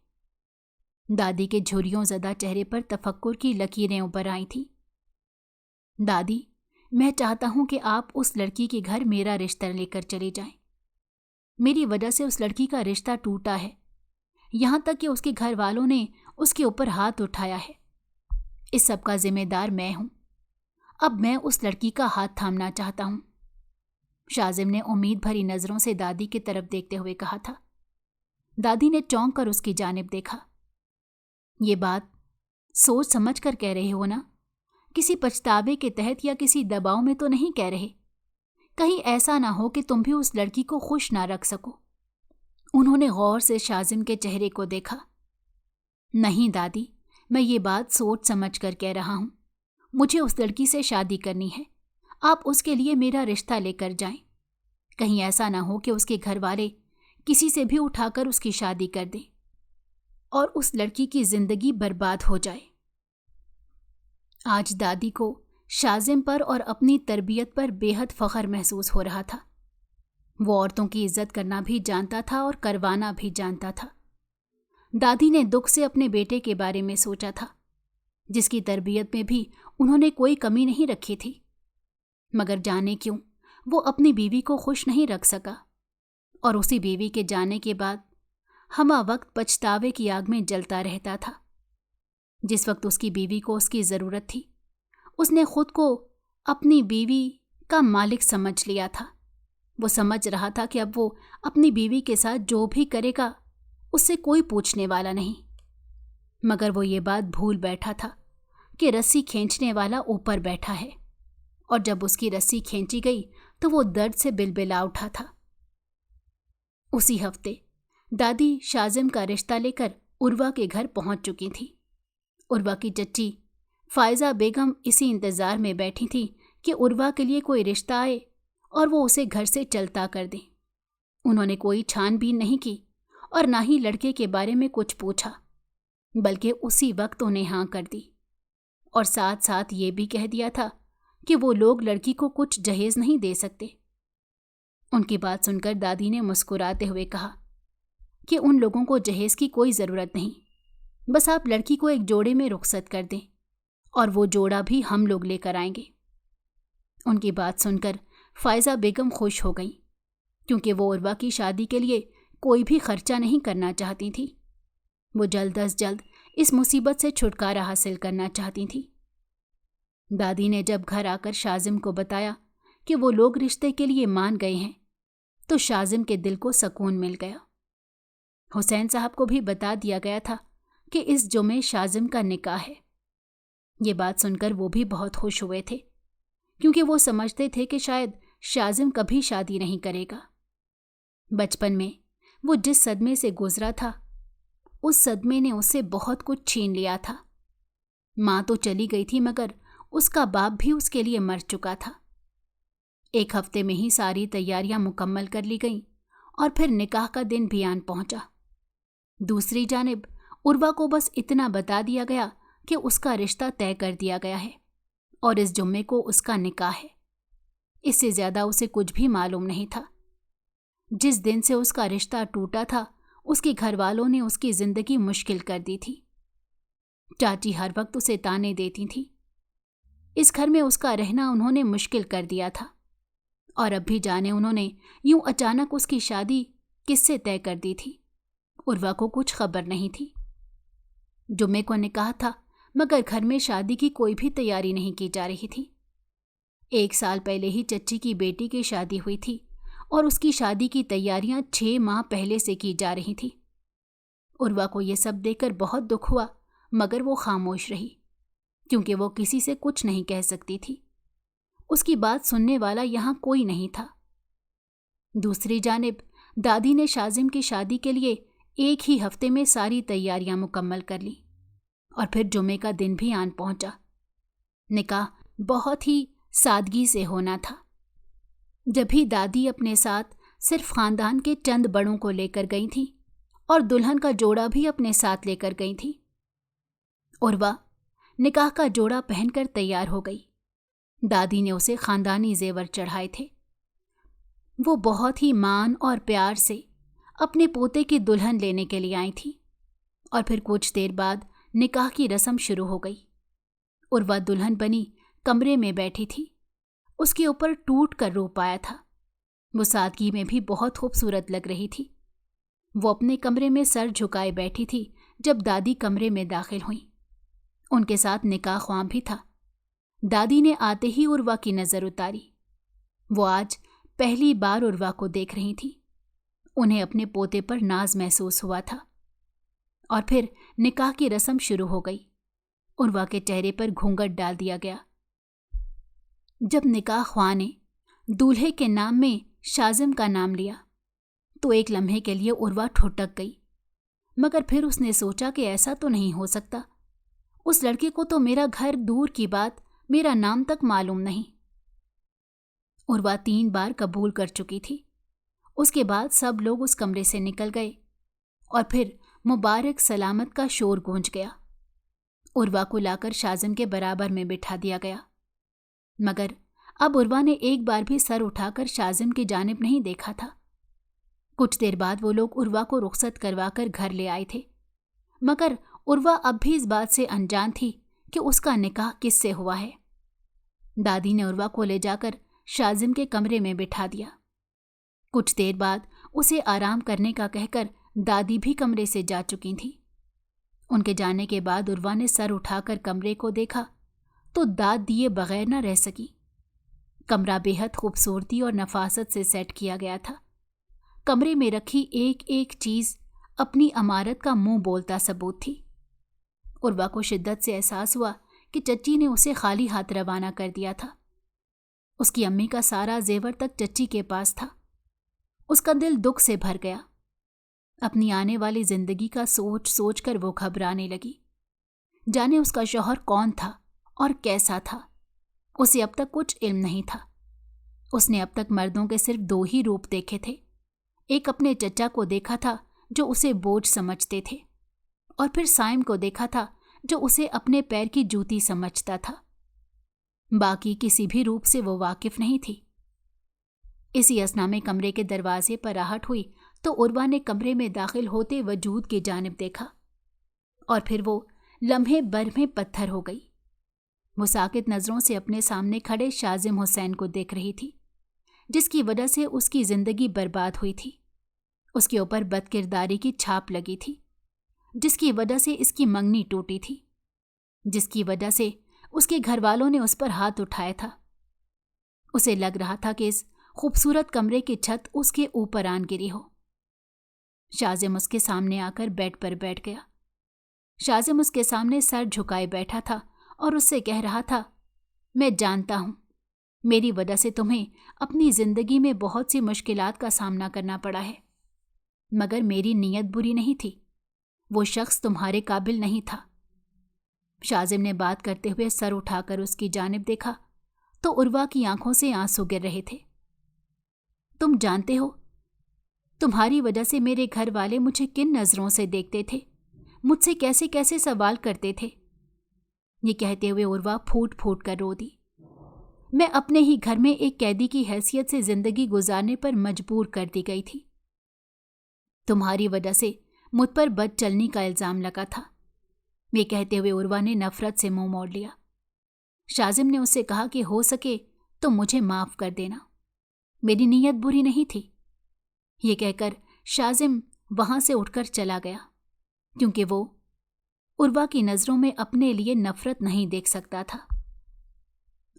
दादी के झुर्रियों ज़दा चेहरे पर तफक्कुर की लकीरें उभर आई थीं। दादी, मैं चाहता हूं कि आप उस लड़की के घर मेरा रिश्ता लेकर चले जाएं। मेरी वजह से उस लड़की का रिश्ता टूटा है, यहाँ तक कि उसके घर वालों ने उसके ऊपर हाथ उठाया है। इस सब का जिम्मेदार मैं हूं। अब मैं उस लड़की का हाथ थामना चाहता हूं। शाजिम ने उम्मीद भरी नज़रों से दादी की तरफ देखते हुए कहा था। दादी ने चौंक कर उसकी जानिब देखा। ये बात सोच समझ कर कह रहे हो ना? किसी पछतावे के तहत या किसी दबाव में तो नहीं कह रहे? कहीं ऐसा ना हो कि तुम भी उस लड़की को खुश ना रख सको। उन्होंने गौर से शाजिम के चेहरे को देखा। नहीं दादी, मैं ये बात सोच समझ कर कह रहा हूँ। मुझे उस लड़की से शादी करनी है। आप उसके लिए मेरा रिश्ता लेकर जाएं। कहीं ऐसा ना हो कि उसके घर वाले किसी से भी उठाकर उसकी शादी कर दें और उस लड़की की जिंदगी बर्बाद हो जाए। आज दादी को शाजिम पर और अपनी तरबियत पर बेहद फ़ख्र महसूस हो रहा था। वो औरतों की इज्जत करना भी जानता था और करवाना भी जानता था। दादी ने दुख से अपने बेटे के बारे में सोचा था, जिसकी तरबियत में भी उन्होंने कोई कमी नहीं रखी थी, मगर जाने क्यों वो अपनी बीवी को खुश नहीं रख सका और उसी बीवी के जाने के बाद हमा वक्त पछतावे की आग में जलता रहता था। जिस वक्त उसकी बीवी को उसकी ज़रूरत थी, उसने खुद को अपनी बीवी का मालिक समझ लिया था। वो समझ रहा था कि अब वो अपनी बीवी के साथ जो भी करेगा उससे कोई पूछने वाला नहीं, मगर वो ये बात भूल बैठा था कि रस्सी खींचने वाला ऊपर बैठा है और जब उसकी रस्सी खींची गई तो वो दर्द से बिलबिला उठा था। उसी हफ्ते दादी शाजिम का रिश्ता लेकर उर्वा के घर पहुंच चुकी थी। उर्वा की चच्ची फायजा बेगम इसी इंतज़ार में बैठी थी कि उर्वा के लिए कोई रिश्ता आए और वो उसे घर से चलता कर दें। उन्होंने कोई छानबीन नहीं की और ना ही लड़के के बारे में कुछ पूछा, बल्कि उसी वक्त उन्हें हाँ कर दी और साथ साथ ये भी कह दिया था कि वो लोग लड़की को कुछ जहेज नहीं दे सकते। उनकी बात सुनकर दादी ने मुस्कुराते हुए कहा कि उन लोगों को जहेज की कोई ज़रूरत नहीं, बस आप लड़की को एक जोड़े में रुखसत कर दें और वो जोड़ा भी हम लोग लेकर आएंगे। उनकी बात सुनकर फायजा बेगम खुश हो गई, क्योंकि वो उर्वा की शादी के लिए कोई भी खर्चा नहीं करना चाहती थी। वो जल्द अज जल्द इस मुसीबत से छुटकारा हासिल करना चाहती थी। दादी ने जब घर आकर शाजिम को बताया कि वो लोग रिश्ते के लिए मान गए हैं, तो शाजिम के दिल को सुकून मिल गया। हुसैन साहब को भी बता दिया गया था कि इस जुमे शाजिम का निकाह है। ये बात सुनकर वो भी बहुत खुश हुए थे, क्योंकि वो समझते थे कि शायद शाजिम कभी शादी नहीं करेगा। बचपन में वो जिस सदमे से गुजरा था, उस सदमे ने उससे बहुत कुछ छीन लिया था। माँ तो चली गई थी, मगर उसका बाप भी उसके लिए मर चुका था। एक हफ्ते में ही सारी तैयारियां मुकम्मल कर ली गईं और फिर निकाह का दिन भी आन पहुंचा। दूसरी जानिब उर्वा को बस इतना बता दिया गया कि उसका रिश्ता तय कर दिया गया है और इस जुम्मे को उसका निकाह है। इससे ज़्यादा उसे कुछ भी मालूम नहीं था। जिस दिन से उसका रिश्ता टूटा था, उसके घर वालों ने उसकी ज़िंदगी मुश्किल कर दी थी। चाची हर वक्त उसे ताने देती थी। इस घर में उसका रहना उन्होंने मुश्किल कर दिया था और अब भी जाने उन्होंने यूं अचानक उसकी शादी किससे तय कर दी थी। उर्वा को कुछ खबर नहीं थी। जुम्मे को निकाह था, मगर घर में शादी की कोई भी तैयारी नहीं की जा रही थी। 1 साल पहले ही चच्ची की बेटी की शादी हुई थी और उसकी शादी की तैयारियां 6 माह पहले से की जा रही थी। उर्वा को यह सब देखकर बहुत दुख हुआ, मगर वो खामोश रही, क्योंकि वो किसी से कुछ नहीं कह सकती थी। उसकी बात सुनने वाला यहाँ कोई नहीं था। दूसरी जानिब दादी ने शाजिम की शादी के लिए 1 ही हफ्ते में सारी तैयारियां मुकम्मल कर ली और फिर जुमे का दिन भी आन पहुंचा। निकाह बहुत ही सादगी से होना था। जब भी दादी अपने साथ सिर्फ खानदान के चंद बड़ों को लेकर गई थी और दुल्हन का जोड़ा भी अपने साथ लेकर गई थी। उर्वा निकाह का जोड़ा पहनकर तैयार हो गई। दादी ने उसे खानदानी जेवर चढ़ाए थे। वो बहुत ही मान और प्यार से अपने पोते की दुल्हन लेने के लिए आई थी और फिर कुछ देर बाद निकाह की रस्म शुरू हो गई। उर्वा दुल्हन बनी कमरे में बैठी थी। उसके ऊपर टूट कर रूप आया था। वो सादगी में भी बहुत खूबसूरत लग रही थी। वो अपने कमरे में सर झुकाए बैठी थी जब दादी कमरे में दाखिल हुई। उनके साथ निकाह ख्वां भी था। दादी ने आते ही उर्वा की नज़र उतारी। वो आज पहली बार उर्वा को देख रही थी। उन्हें अपने पोते पर नाज महसूस हुआ था। और फिर निकाह की रस्म शुरू हो गई। उर्वा के चेहरे पर घूंघट डाल दिया गया। जब निकाह ख्वां ने दूल्हे के नाम में शाजिम का नाम लिया तो एक लम्हे के लिए उर्वा ठुठक गई, मगर फिर उसने सोचा कि ऐसा तो नहीं हो सकता। उस लड़के को तो मेरा घर दूर की बात, मेरा नाम तक मालूम नहीं। उर्वा 3 बार कबूल कर चुकी थी। उसके बाद सब लोग उस कमरे से निकल गए और फिर मुबारक सलामत का शोर गूंज गया। उर्वा को लाकर शाजिम के बराबर में बिठा दिया गया, मगर अब उर्वा ने एक बार भी सर उठाकर शाजिम की जानिब नहीं देखा था। कुछ देर बाद वो लोग उर्वा को रुखसत करवाकर घर ले आए थे, मगर उर्वा अब भी इस बात से अनजान थी कि उसका निकाह किससे हुआ है। दादी ने उर्वा को ले जाकर शाजिम के कमरे में बिठा दिया। कुछ देर बाद उसे आराम करने का कहकर दादी भी कमरे से जा चुकी थी। उनके जाने के बाद उर्वा ने सर उठाकर कमरे को देखा तो दाद दिए बगैर न रह सकी। कमरा बेहद खूबसूरती और नफासत से सेट किया गया था। कमरे में रखी एक एक चीज़ अपनी अमारत का मुंह बोलता सबूत थी। उर्वा को शिद्दत से एहसास हुआ कि चच्ची ने उसे खाली हाथ रवाना कर दिया था। اس کی امی کا سارا زیور تک چچی کے پاس تھا۔ اس کا دل دکھ سے بھر گیا۔ اپنی آنے والی زندگی کا سوچ سوچ کر وہ گھبرانے لگی۔ جانے اس کا شوہر کون تھا اور کیسا تھا، اسے اب تک کچھ علم نہیں تھا۔ اس نے اب تک مردوں کے صرف 2 ہی روپ دیکھے تھے۔ ایک اپنے چچا کو دیکھا تھا جو اسے بوجھ سمجھتے تھے، اور پھر سائم کو دیکھا تھا جو اسے اپنے پیر کی جوتی سمجھتا تھا۔ باقی کسی بھی روپ سے وہ واقف نہیں تھی۔ اسی اثنا میں کمرے کے دروازے پر آہٹ ہوئی تو عروہ نے کمرے میں داخل ہوتے وجود کی جانب دیکھا، اور پھر وہ لمحے بر میں پتھر ہو گئی۔ وہ ساکت نظروں سے اپنے سامنے کھڑے شازم حسین کو دیکھ رہی تھی، جس کی وجہ سے اس کی زندگی برباد ہوئی تھی۔ اس کے اوپر بد کرداری کی چھاپ لگی تھی، جس کی وجہ سے اس کی منگنی ٹوٹی تھی، جس کی وجہ سے اس کے گھر والوں نے اس پر ہاتھ اٹھایا تھا۔ اسے لگ رہا تھا کہ اس خوبصورت کمرے کی چھت اس کے اوپر آن گری ہو۔ شازم اس کے سامنے آ کر بیڈ پر بیٹھ گیا۔ شازم اس کے سامنے سر جھکائے بیٹھا تھا اور اس سے کہہ رہا تھا، میں جانتا ہوں میری وجہ سے تمہیں اپنی زندگی میں بہت سی مشکلات کا سامنا کرنا پڑا ہے، مگر میری نیت بری نہیں تھی، وہ شخص تمہارے قابل نہیں تھا۔ شازم نے بات کرتے ہوئے سر اٹھا کر اس کی جانب دیکھا تو عروہ کی آنکھوں سے آنسو گر رہے تھے۔ تم جانتے ہو تمہاری وجہ سے میرے گھر والے مجھے کن نظروں سے دیکھتے تھے، مجھ سے کیسے کیسے سوال کرتے تھے۔ یہ کہتے ہوئے عروہ پھوٹ پھوٹ کر رو دی۔ میں اپنے ہی گھر میں ایک قیدی کی حیثیت سے زندگی گزارنے پر مجبور کر دی گئی تھی۔ تمہاری وجہ سے مجھ پر بد چلنی کا الزام لگا تھا۔ یہ کہتے ہوئے عروہ نے نفرت سے منہ موڑ لیا۔ شازم نے اس سے کہا کہ ہو سکے تو مجھے معاف کر دینا، میری نیت بری نہیں تھی۔ یہ کہہ کر شازم وہاں سے اٹھ کر چلا گیا، کیونکہ وہ عروہ کی نظروں میں اپنے لیے نفرت نہیں دیکھ سکتا تھا۔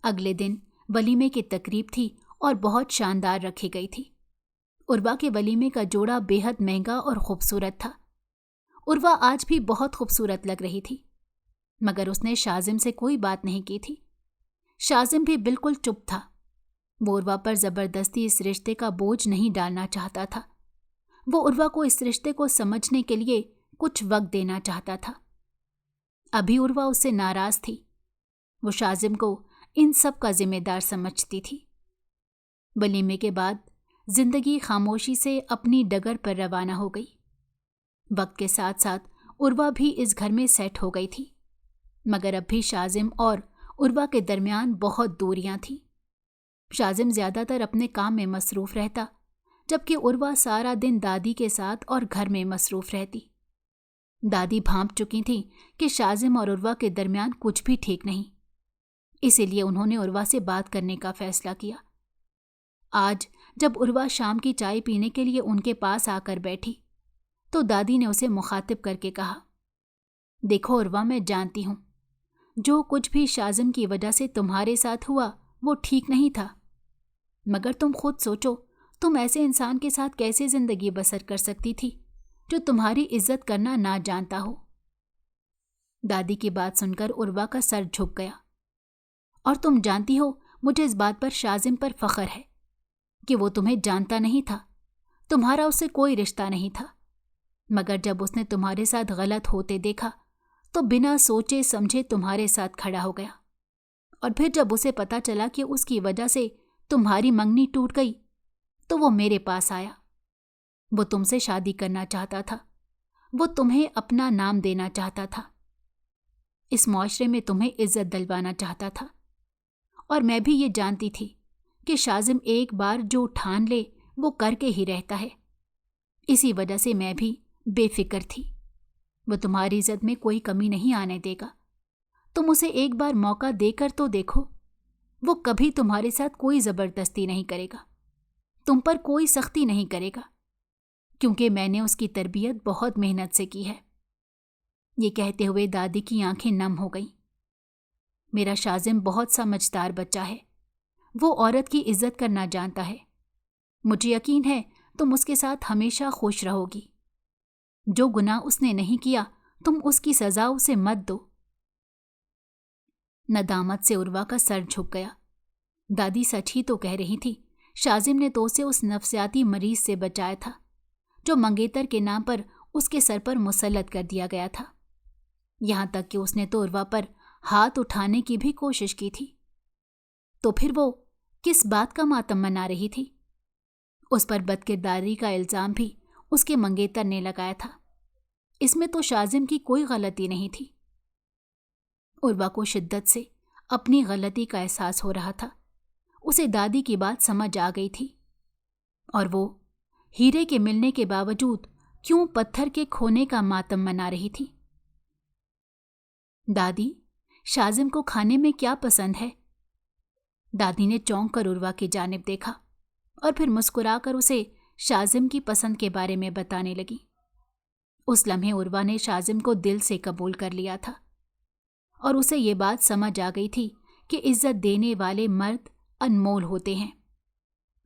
اگلے دن ولیمے کی تقریب تھی اور بہت شاندار رکھی گئی تھی۔ عروہ کے ولیمے کا جوڑا بے حد مہنگا اور خوبصورت تھا۔ عروہ آج بھی بہت خوبصورت لگ رہی تھی، مگر اس نے شازم سے کوئی بات نہیں کی تھی۔ شازم بھی بالکل چپ تھا۔ وہ عروہ پر زبردستی اس رشتے کا بوجھ نہیں ڈالنا چاہتا تھا۔ وہ عروہ کو اس رشتے کو سمجھنے کے لیے کچھ وقت دینا چاہتا تھا۔ ابھی عروہ اس سے ناراض تھی۔ وہ شازم کو ان سب کا ذمہ دار سمجھتی تھی۔ ولیمے کے بعد زندگی خاموشی سے اپنی ڈگر پر روانہ ہو گئی۔ وقت کے ساتھ ساتھ عروہ بھی اس گھر میں سیٹ ہو گئی تھی، مگر اب بھی شازم اور عروہ کے درمیان بہت دوریاں تھیں۔ شازم زیادہ تر اپنے کام میں مصروف رہتا، جبکہ عروہ سارا دن دادی کے ساتھ اور گھر میں مصروف رہتی۔ دادی بھانپ چکی تھیں کہ شازم اور عروہ کے درمیان کچھ بھی ٹھیک نہیں، اسی لیے انہوں نے عروہ سے بات کرنے کا فیصلہ کیا۔ آج جب عروہ شام کی چائے پینے کے لیے ان کے پاس آ کر بیٹھی تو دادی نے اسے مخاطب کر کے کہا، دیکھو عروہ، میں جانتی ہوں جو کچھ بھی شازم کی وجہ سے تمہارے ساتھ ہوا وہ ٹھیک نہیں تھا، مگر تم خود سوچو تم ایسے انسان کے ساتھ کیسے زندگی بسر کر سکتی تھی جو تمہاری عزت کرنا نہ جانتا ہو۔ دادی کی بات سن کر عروہ کا سر جھک گیا۔ اور تم جانتی ہو مجھے اس بات پر شازم پر فخر ہے کہ وہ تمہیں جانتا نہیں تھا، تمہارا اس سے کوئی رشتہ نہیں تھا، مگر جب اس نے تمہارے ساتھ غلط ہوتے دیکھا تو بنا سوچے سمجھے تمہارے ساتھ کھڑا ہو گیا، اور پھر جب اسے پتا چلا کہ اس کی وجہ سے تمہاری منگنی ٹوٹ گئی تو وہ میرے پاس آیا۔ وہ تم سے شادی کرنا چاہتا تھا، وہ تمہیں اپنا نام دینا چاہتا تھا، اس معاشرے میں تمہیں عزت دلوانا چاہتا تھا، اور میں بھی یہ جانتی تھی کہ شازم ایک بار جو ٹھان لے وہ کر کے ہی رہتا ہے، اسی وجہ سے میں بھی بے فکر تھی۔ وہ تمہاری عزت میں کوئی کمی نہیں آنے دے گا، تم اسے ایک بار موقع دے کر تو دیکھو، وہ کبھی تمہارے ساتھ کوئی زبردستی نہیں کرے گا، تم پر کوئی سختی نہیں کرے گا، کیونکہ میں نے اس کی تربیت بہت محنت سے کی ہے۔ یہ کہتے ہوئے دادی کی آنکھیں نم ہو گئیں۔ میرا شازم بہت سمجھدار بچہ ہے، وہ عورت کی عزت کرنا جانتا ہے، مجھے یقین ہے تم اس کے ساتھ ہمیشہ خوش رہو گی۔ جو گناہ اس نے نہیں کیا تم اس کی سزا اسے مت دو۔ ندامت سے عروہ کا سر جھک گیا۔ दादी सच ही तो कह रही थी। शाजिम ने तो उसे उस नफसियाती मरीज से बचाया था जो मंगेतर के नाम पर उसके सर पर मुसल्लत कर दिया गया था। यहां तक कि उसने तो उर्वा पर हाथ उठाने की भी कोशिश की थी। तो फिर वो किस बात का मातम मना रही थी? उस पर बदकिरदारी का इल्जाम भी उसके मंगेतर ने लगाया था। इसमें तो शाजिम की कोई गलती नहीं थी। उर्वा को शिद्दत से अपनी गलती का एहसास हो रहा था। उसे दादी की बात समझ आ गई थी और वो हीरे के मिलने के बावजूद क्यों पत्थर के खोने का मातम मना रही थी। दादी, शाजिम को खाने में क्या पसंद है? दादी ने चौंक कर उर्वा की जानिब देखा और फिर मुस्कुराकर उसे शाजिम की पसंद के बारे में बताने लगी। उस लम्हे उर्वा ने शाजिम को दिल से कबूल कर लिया था और उसे ये बात समझ आ गई थी कि इज्जत देने वाले मर्द अनमोल होते हैं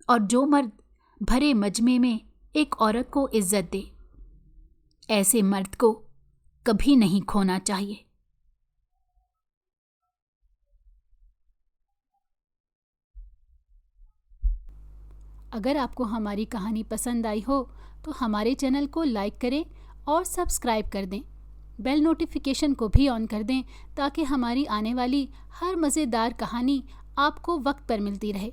और जो मर्द भरे मजमे में एक औरत को इज्जत दे, ऐसे मर्द को कभी नहीं खोना चाहिए। अगर आपको हमारी कहानी पसंद आई हो तो हमारे चैनल को लाइक करें और सब्सक्राइब कर दें। बेल नोटिफिकेशन को भी ऑन कर दें ताकि हमारी आने वाली हर मज़ेदार कहानी आपको वक्त पर मिलती रहे।